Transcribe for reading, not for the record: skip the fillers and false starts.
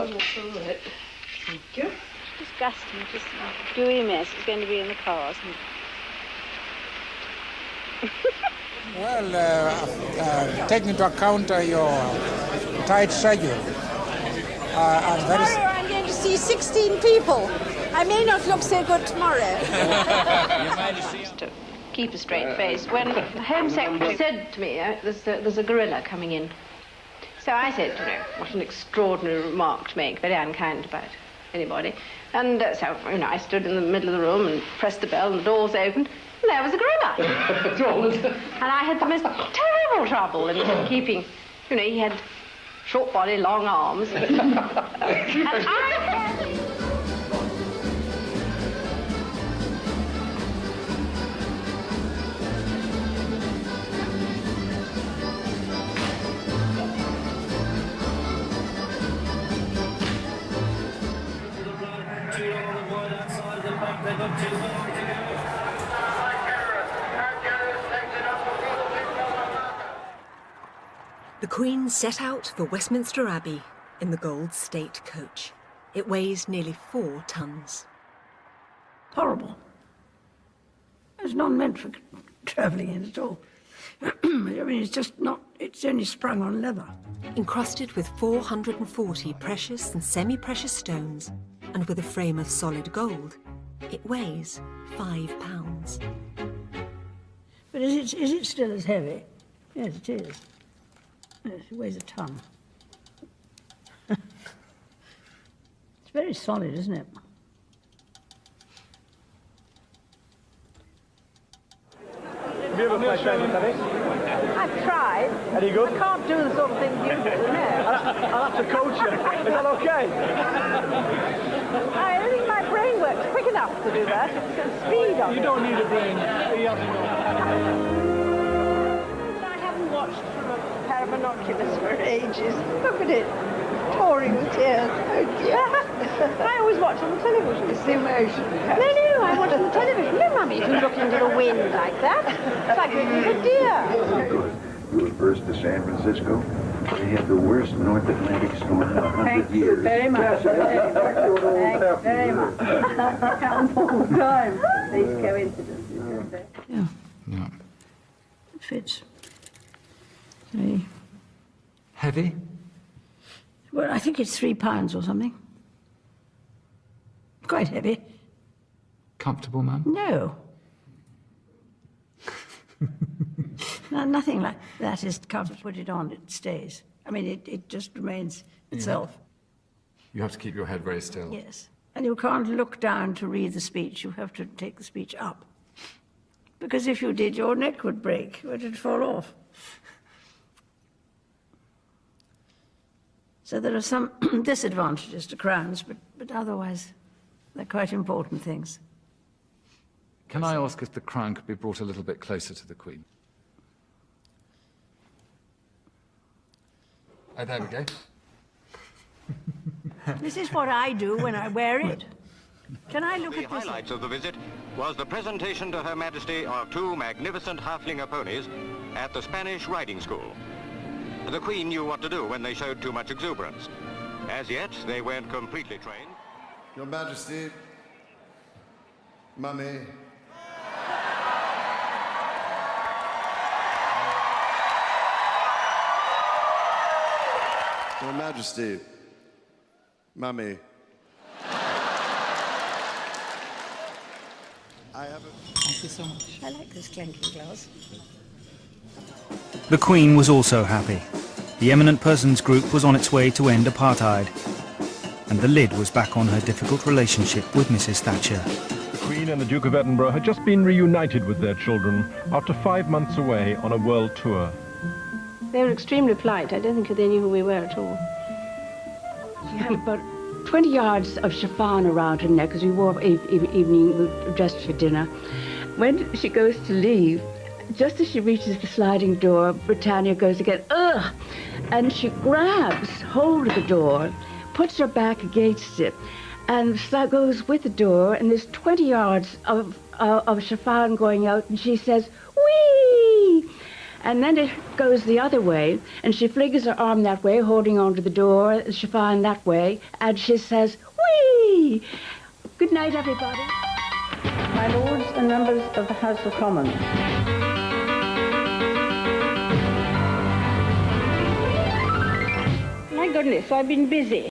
Oh, that's all right. Thank you. It's disgusting, just a dewy mess. It's going to be in the cars. Well, taking into account your tight schedule, Tomorrow I'm going to see 16 people. I may not look so good tomorrow. To keep a straight face. When the Home Secretary said to me, there's a gorilla coming in. So I said, what an extraordinary remark to make, very unkind about anybody. And so, I stood in the middle of the room and pressed the bell and the doors opened, and there was a gorilla. And I had the most terrible trouble in keeping, he had short body, long arms. And I... The Queen set out for Westminster Abbey in the Gold State coach. It weighs nearly 4 tons. Horrible. It's not meant for travelling in at all. I mean, it's just not, it's only sprung on leather. Encrusted with 440 precious and semi-precious stones, and with a frame of solid gold, it weighs 5 pounds. But is it still as heavy? Yes, it is. Yes, it weighs a ton. It's very solid, isn't it? Have you ever played table tennis? I've tried. Any good? I can't do the sort of things you do, no. I'll have to coach you. Is that okay? I think my brain works quick enough to do that. It's got speed on it. You don't need a brain. He hasn't I haven't watched from a pair of binoculars for ages. Look at it. Pouring with tears. Oh, dear. I always watch on the television. It's the emotion. No, I watch on the television. No, Mummy, if you look into the wind like that, it's like looking at a deer. You were first to San Francisco. They had the worst North Atlantic storm in 100 years. Very much. Thank you very much. Comes all the time. These coincidences. Yeah. It fits. Hey. Heavy? Well, I think it's 3 pounds or something. Quite heavy. Comfortable, ma'am? No. No, nothing like that is comfortable. Put it on, it stays. I mean, it just remains itself. You have to keep your head very still. Yes. And you can't look down to read the speech. You have to take the speech up. Because if you did, your neck would break, or it'd fall off. So there are some disadvantages to crowns, but otherwise they're quite important things. Can I ask if the crown could be brought a little bit closer to the Queen? Oh, there we go. This is what I do when I wear it. Can I look at this? The highlights of the visit was the presentation to Her Majesty of 2 magnificent Haflinger ponies at the Spanish riding school. The Queen knew what to do when they showed too much exuberance. As yet, they weren't completely trained. Your Majesty, Mummy. Your Majesty, Mummy. Thank you so much. I like this clanking glass. The Queen was also happy. The Eminent Persons Group was on its way to end apartheid, and the lid was back on her difficult relationship with Mrs. Thatcher. The Queen and the Duke of Edinburgh had just been reunited with their children after 5 months away on a world tour. They were extremely polite. I don't think they knew who we were at all. She had about 20 yards of chiffon around her neck because we wore evening, we were dressed for dinner. When she goes to leave, just as she reaches the sliding door, Britannia goes again, ugh! And she grabs hold of the door, puts her back against it, and goes with the door, and there's 20 yards of chiffon going out, and she says, whee! And then it goes the other way, and she flings her arm that way, holding onto the door, the chiffon that way, and she says, "Whee! Good night, everybody." My lords and members of the House of Commons. My goodness, I've been busy.